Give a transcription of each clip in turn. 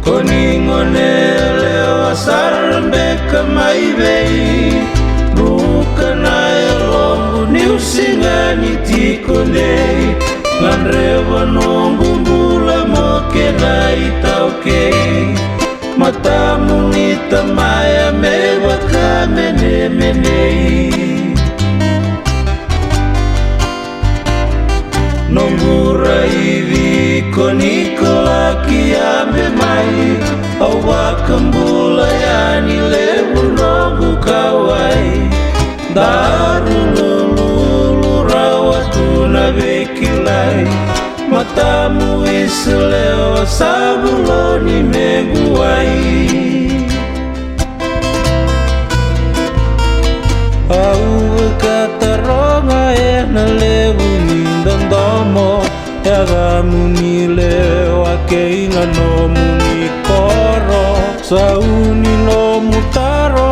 koningone leo sarbe kamaibei rukana elombu niusingani tikonei nganrewa nombumbula mokena itaukei matamu nitamaya mewa kamenemenei Nongura ivi konikola kiame mai Awa kembula yani lebu nogu kawai Daru lulu rawatu na bekilai Matamu isleo sabuloni meguai Au kata ronga na lebu Ndandomo yaga munile wake ina no munikoro sauni no mutaro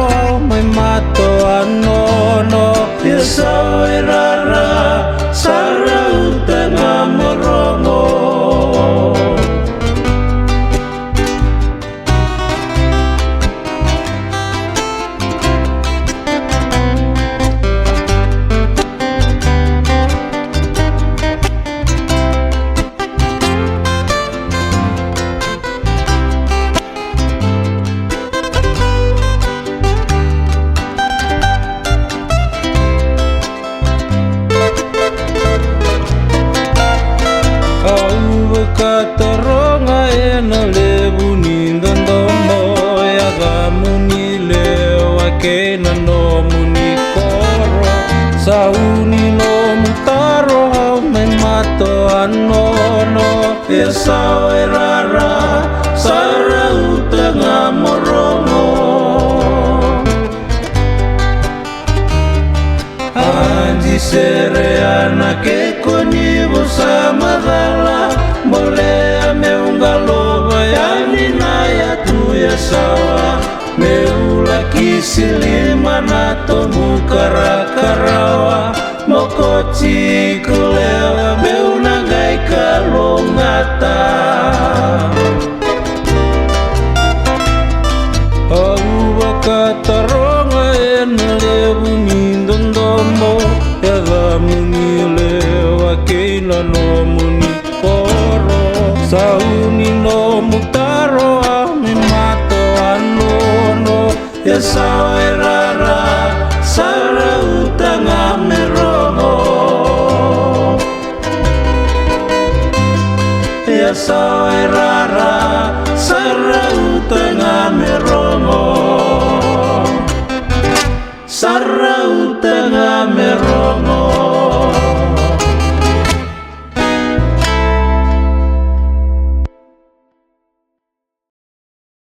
mai mato anono yesa erara sara utanga morongo Kataronga ena lebu nindandomo yaga munile wakena no munikoro sauni no mutaro memato anono yesa erara sara utanga morongo anji sereana ke koni bosamadala Boleh meunggalo bayani naya tu ya sawa Meula kisilimana tomu karakarawa Mokoci kulewa meunagai kalongata Abu bakataronga ena lebu mindondomo Yaga munile wakena no muni Sauni no mutaro ame mato anono ya sawerara sara utanga merono ya sawerara sara utanga merono